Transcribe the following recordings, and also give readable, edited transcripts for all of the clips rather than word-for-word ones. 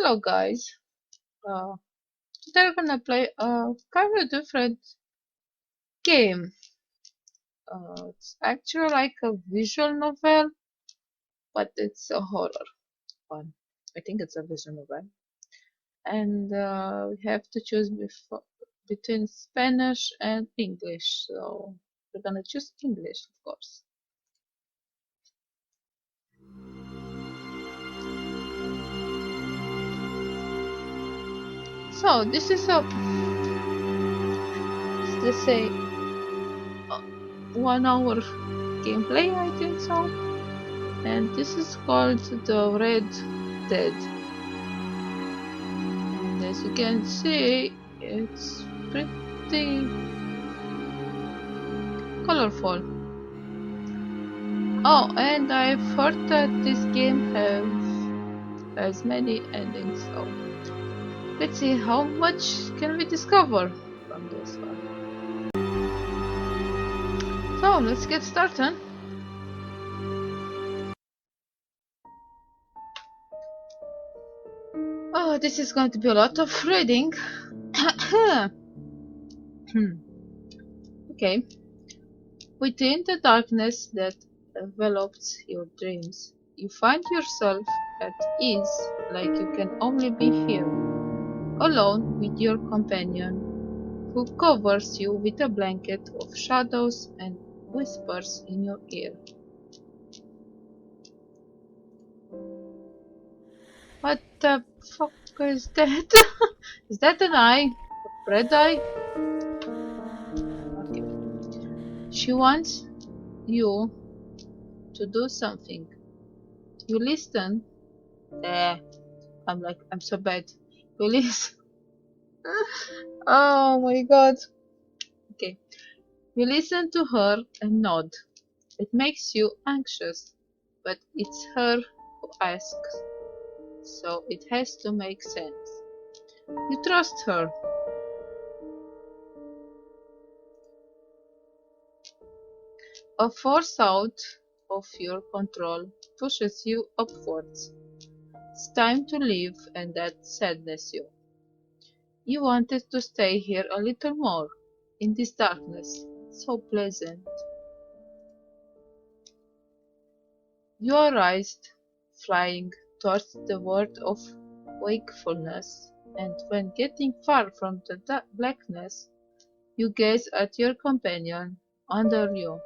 Hello guys, uh, today we're gonna play a kind of different game. It's actually like a visual novel, but it's a horror one. I think it's a visual novel. And we have to choose between Spanish and English. So we're gonna choose English, of course. So this is a, let's say, 1 hour gameplay, I think so. And this is called the Red Dead. And as you can see, it's pretty colorful. Oh, and I've heard that this game has many endings, so let's see how much can we discover from this one. So let's get started. Oh, this is going to be a lot of reading. Okay. Within the darkness that envelops your dreams, you find yourself at ease, like you can only be here, alone with your companion, who covers you with a blanket of shadows and whispers in your ear. What the fuck is that? Is that an eye? A red eye? Okay. She wants you to do something. You listen. I'm so bad. You listen. Oh my god. Okay. You listen to her and nod. It makes you anxious, but it's her who asks, so it has to make sense. You trust her. A force out of your control pushes you upwards. It's time to leave, and that saddens you. You wanted to stay here a little more, in this darkness, so pleasant. You are raised, flying towards the world of wakefulness, and when getting far from the blackness, you gaze at your companion under you.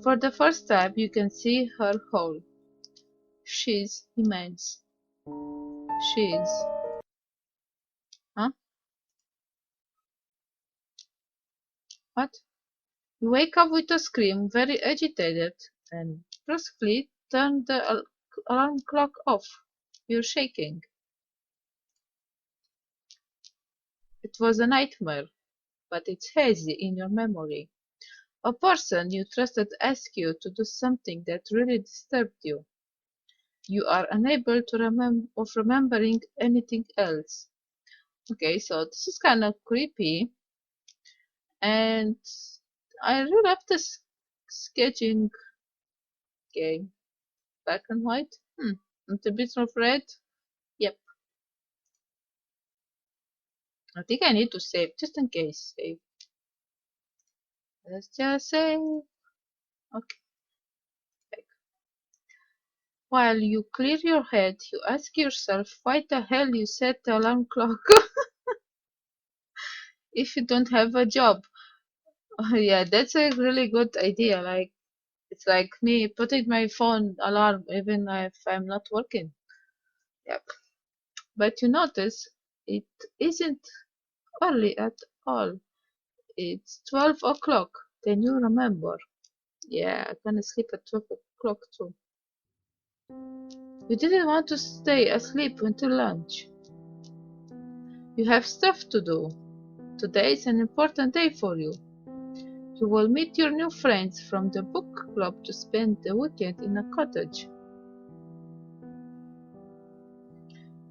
For the first time you can see her whole. She's immense. She's... Huh? What? You wake up with a scream, very agitated, and brusquely turn the alarm clock off. You're shaking. It was a nightmare, but it's hazy in your memory. A person you trusted asked you to do something that really disturbed you. You are unable to remembering anything else. Okay, so this is kind of creepy, and I really love this sketching game. Black and white. And a bit of red. Yep. I think I need to save just in case. Save. Let's just save. Okay. While you clear your head, you ask yourself why the hell you set the alarm clock if you don't have a job. Yeah, that's a really good idea. Like, it's like me putting my phone alarm even if I'm not working. Yep. But you notice it isn't early at all. It's 12 o'clock. Then you remember. Yeah, I'm gonna sleep at 12 o'clock too. You didn't want to stay asleep until lunch. You have stuff to do. Today is an important day for you. You will meet your new friends from the book club to spend the weekend in a cottage.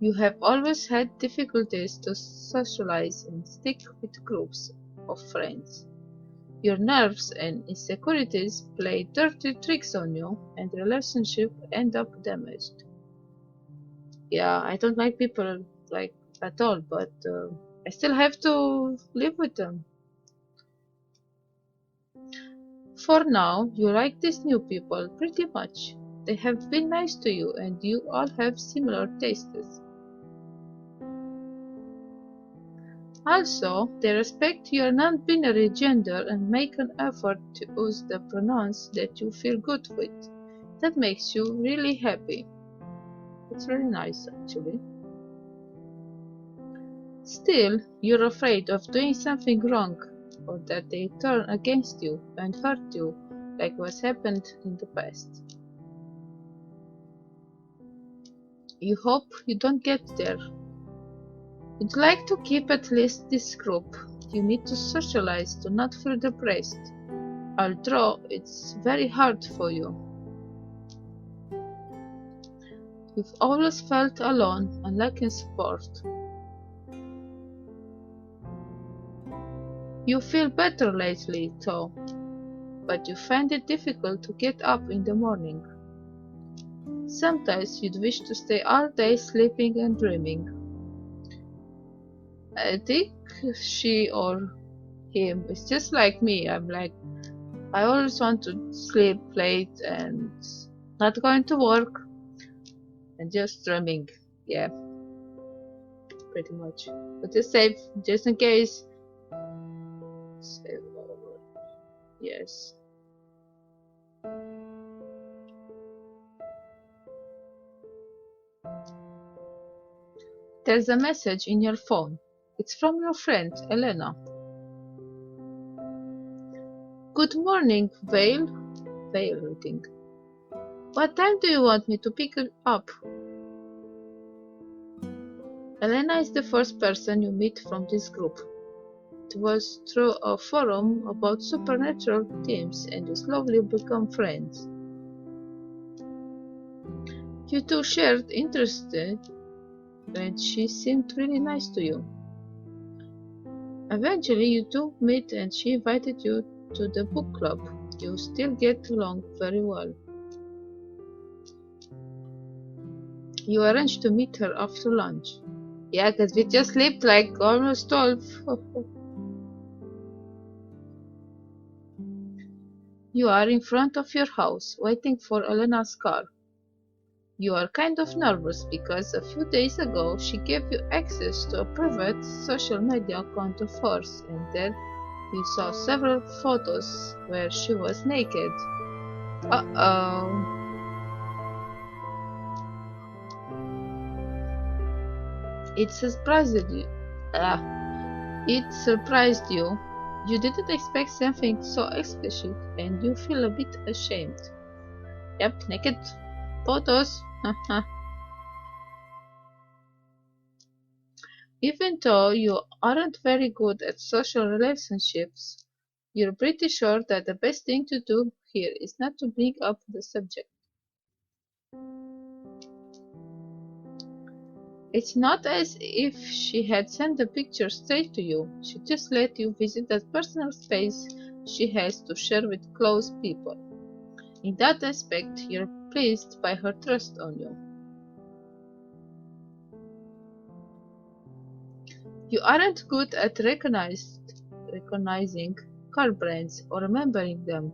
You have always had difficulties to socialize and stick with groups of friends. Your nerves and insecurities play dirty tricks on you, and relationships end up damaged. Yeah, I don't like people like at all, but I still have to live with them. For now, you like these new people pretty much. They have been nice to you, and you all have similar tastes. Also, they respect your non-binary gender and make an effort to use the pronouns that you feel good with. That makes you really happy. It's really nice, actually. Still, you're afraid of doing something wrong, or that they turn against you and hurt you, like what's happened in the past. You hope you don't get there. You'd like to keep at least this group. You need to socialize to not feel depressed, although it's very hard for you. You've always felt alone and lacking support. You feel better lately, though, but you find it difficult to get up in the morning. Sometimes you'd wish to stay all day sleeping and dreaming. I think she or him is just like me. I'm like, I always want to sleep late and not going to work and just dreaming. Yeah, pretty much. But just save, just in case. Save over. Yes. There's a message in your phone. It's from your friend, Elena. Good morning, Vail. Vail, I think. What time do you want me to pick it up? Elena is the first person you meet from this group. It was through a forum about supernatural themes and you slowly become friends. You two shared interests and she seemed really nice to you. Eventually you two meet and she invited you to the book club. You still get along very well. You arranged to meet her after lunch. Yeah, because we just slept like almost 12. You are in front of your house, waiting for Elena's car. You are kind of nervous because a few days ago she gave you access to a private social media account of hers, and there you saw several photos where she was naked. Uh-oh. It surprised you. It surprised you. You didn't expect something so explicit, and you feel a bit ashamed. Yep, naked photos. Even though you aren't very good at social relationships, you're pretty sure that the best thing to do here is not to bring up the subject. It's not as if she had sent the picture straight to you. She just let you visit that personal space she has to share with close people. In that aspect, you're pleased by her trust on you. You aren't good at recognizing car brands or remembering them,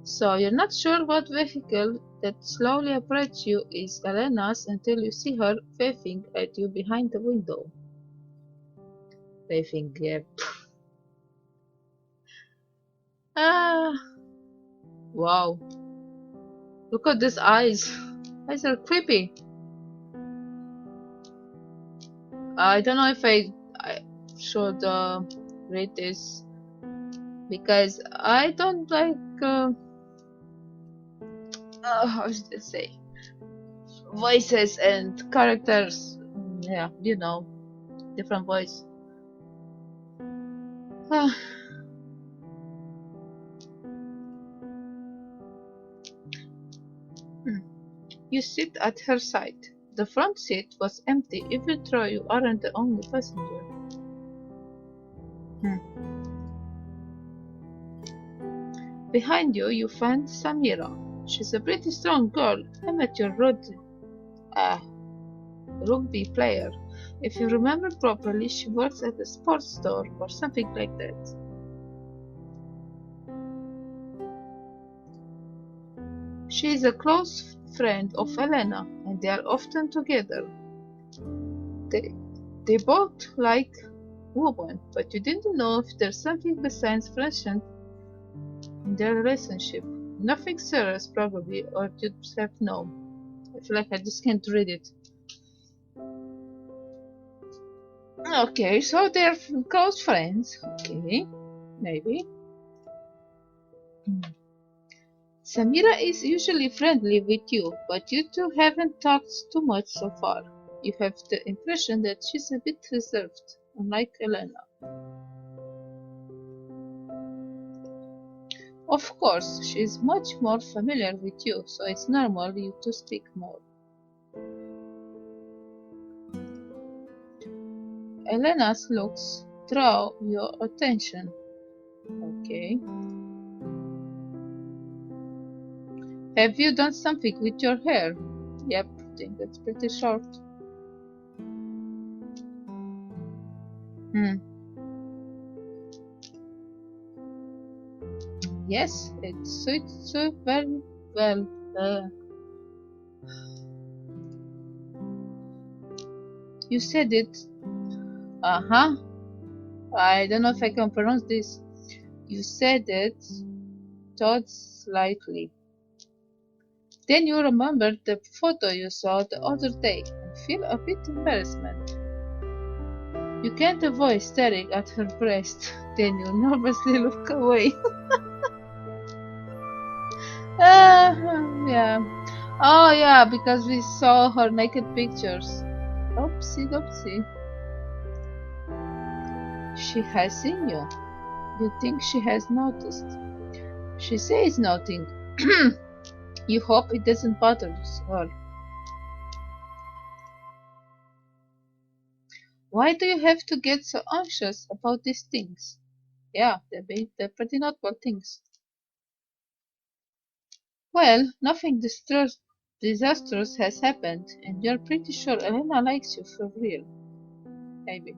so you're not sure what vehicle that slowly approaches you is Elena's until you see her waving at you behind the window. Waving, yeah. Ah, wow. Look at these eyes. Eyes are creepy. I don't know if I should read this because I don't like how should I say, voices and characters. Yeah, you know, different voice. You sit at her side. The front seat was empty even though you aren't the only passenger. Behind you, you find Samira. She's a pretty strong girl. I met your rugby player. If you remember properly, she works at a sports store or something like that. She is a close friend of Elena, and they are often together. They both like women, but you didn't know if there's something besides friendship in their relationship. Nothing serious, probably, or you'd have known. I feel like I just can't read it. Okay, so they're close friends. Okay, maybe. Samira is usually friendly with you, but you two haven't talked too much so far. You have the impression that she's a bit reserved, unlike Elena. Of course, she is much more familiar with you, so it's normal you to speak more. Elena's looks draw your attention. Okay. Have you done something with your hair? Yep, I think that's pretty short. Yes, it suits you very well. You said it. Uh-huh. I don't know if I can pronounce this. You said it. Thought slightly. Then you remembered the photo you saw the other day and feel a bit embarrassment. You can't avoid staring at her breast. Then you nervously look away. Yeah. Oh, yeah, because we saw her naked pictures. Oopsie doopsie. She has seen you. You think she has noticed. She says nothing. You hope it doesn't bother her. Why do you have to get so anxious about these things? Yeah, they're pretty notable things. Well, nothing disastrous has happened, and you're pretty sure Elena likes you for real. Maybe.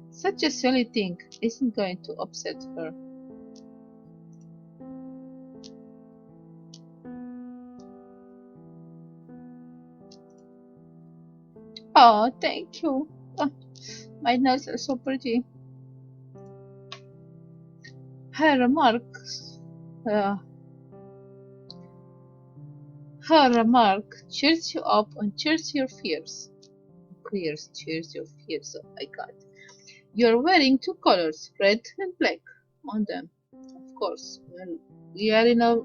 Such a silly thing isn't going to upset her. Oh, thank you. Oh, my nails are so pretty. Her remarks, uh, her remark cheers you up and cheers your fears. Cheers your fears. Oh my god. You're wearing two colors, red and black, on them. Of course. Well, we are in a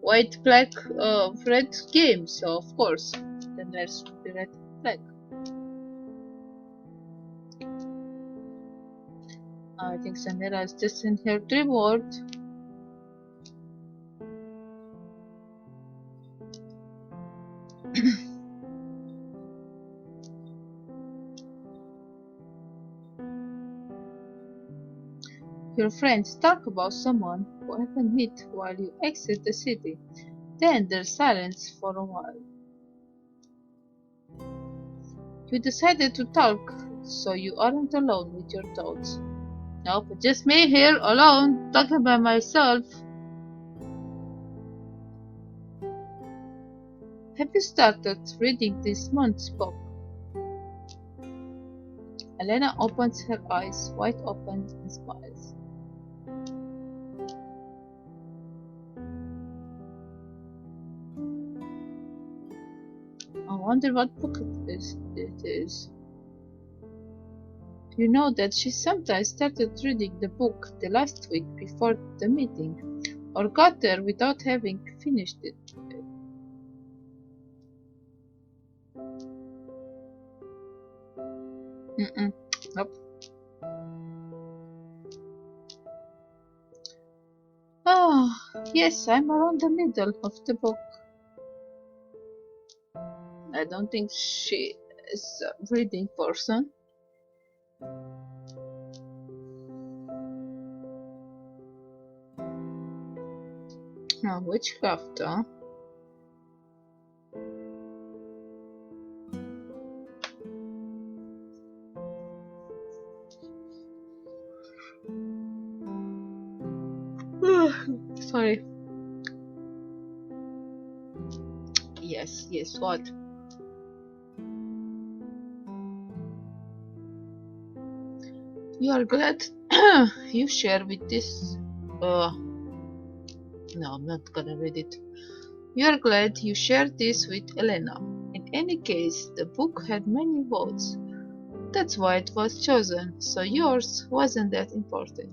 white, black, red game, so of course. Then there's the red and black. I think Samira is just in her reward. Your friends talk about someone who haven't met while you exit the city. Then there's silence for a while. You decided to talk, so you aren't alone with your thoughts. Nope, just me here alone, talking by myself. Have you started reading this month's book? Elena opens her eyes wide open and smiles. I wonder what book it is. You know that she sometimes started reading the book the last week before the meeting, or got there without having finished it. Nope. Oh, yes, I'm around the middle of the book. I don't think she is a reading person. Oh, witchcraft, huh? Sorry. Yes, what? You are glad you share with this. No, I'm not gonna read it. You are glad you shared this with Elena. In any case, the book had many votes. That's why it was chosen, so yours wasn't that important.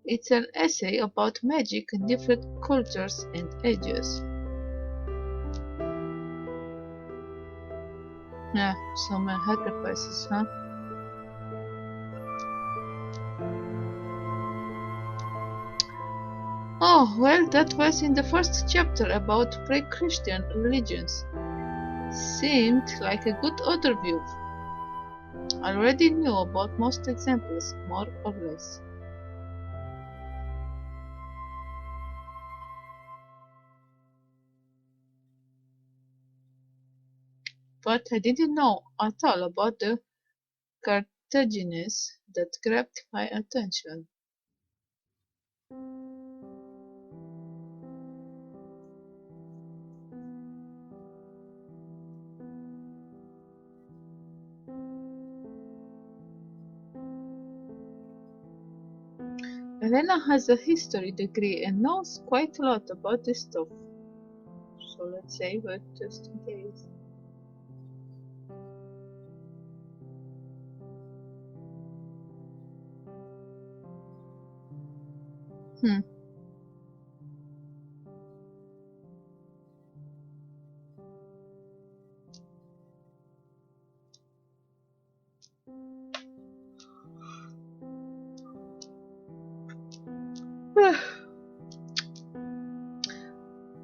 It's an essay about magic in different cultures and ages. Yeah, some sacrifices, huh? Oh, well, that was in the first chapter about pre-Christian religions. Seemed like a good overview. I already knew about most examples, more or less. But I didn't know at all about the Carthaginians that grabbed my attention. Elena has a history degree and knows quite a lot about this stuff. So let's save it just in case. Hmm.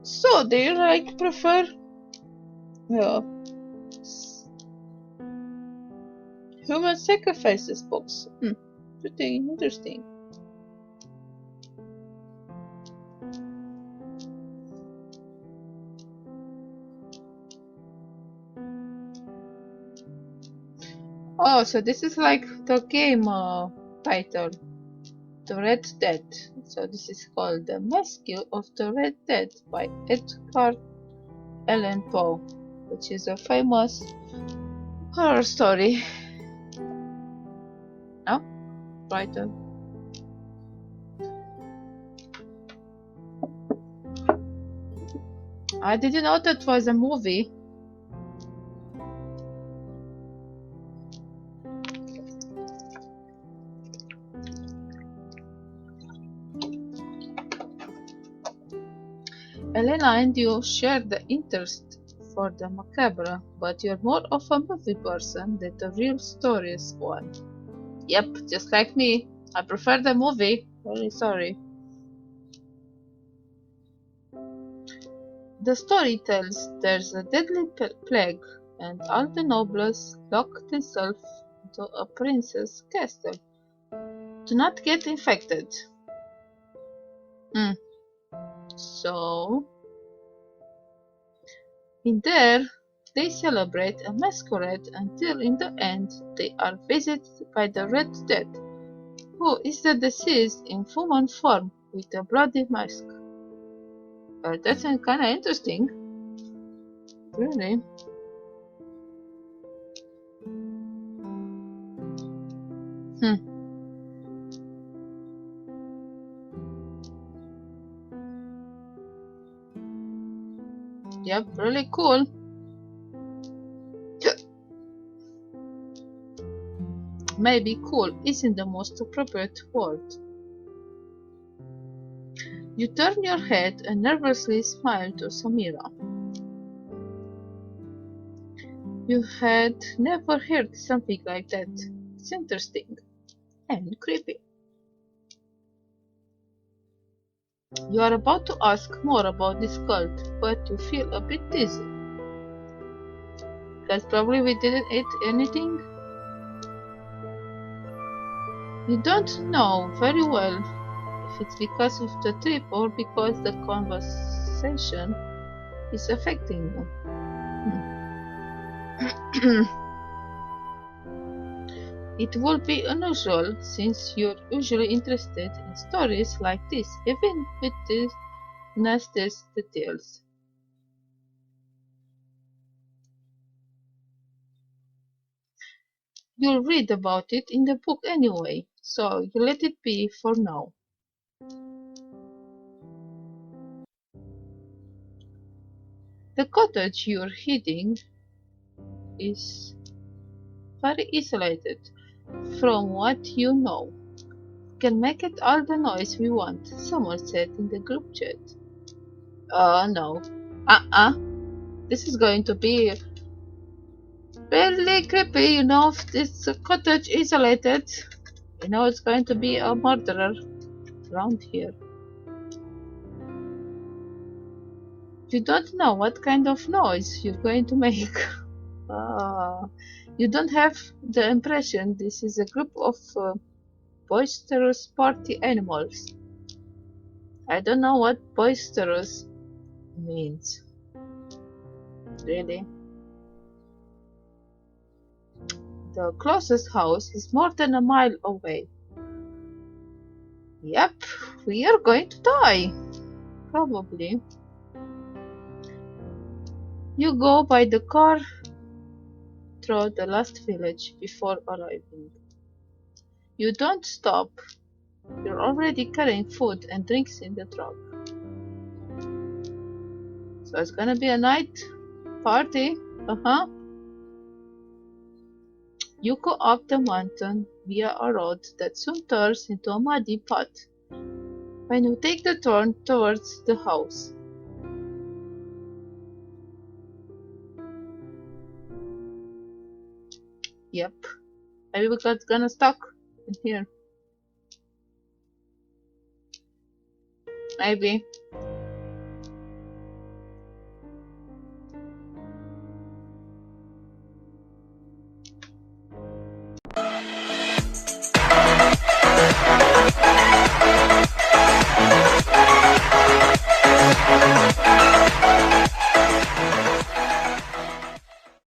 So do you like prefer human sacrifices books? Pretty interesting. Oh, so this is like the game title, The Red Dead. So this is called The Rescue of the Red Dead by Edgar Allan Poe, which is a famous horror story. No? Writer. I didn't know that was a movie. Elena and you share the interest for the macabre, but you're more of a movie person than the real stories one. Yep, just like me. I prefer the movie. Very sorry. The story tells there's a deadly plague, and all the nobles lock themselves into a prince's castle. Do not get infected. So, in there, they celebrate a masquerade until in the end they are visited by the Red Dead, who is the deceased in human form with a bloody mask. That's kinda interesting. Really. Yep, really cool. Maybe cool isn't the most appropriate word. You turn your head and nervously smile to Samira. You had never heard something like that. It's interesting and creepy. You are about to ask more about this cult, but you feel a bit dizzy. Because probably we didn't eat anything. You don't know very well if it's because of the trip or because the conversation is affecting you. It will be unusual since you're usually interested in stories like this, even with the nastiest details. You'll read about it in the book anyway, so you let it be for now. The cottage you're heading is very isolated from what you know. Can make it all the noise we want, someone said in the group chat. Oh no. Uh-uh. This is going to be really creepy, if this cottage isolated. It's going to be a murderer around here. You don't know what kind of noise you're going to make. Ah, you don't have the impression this is a group of boisterous party animals. I don't know what boisterous means. Really? The closest house is more than a mile away. Yep, we are going to die. Probably. You go by the car through the last village before arriving. You don't stop. You're already carrying food and drinks in the truck. So it's gonna be a night party. Uh-huh. You go up the mountain via a road that soon turns into a muddy path. When you take the turn towards the house, yep. Maybe we got gonna stuck in here. Maybe.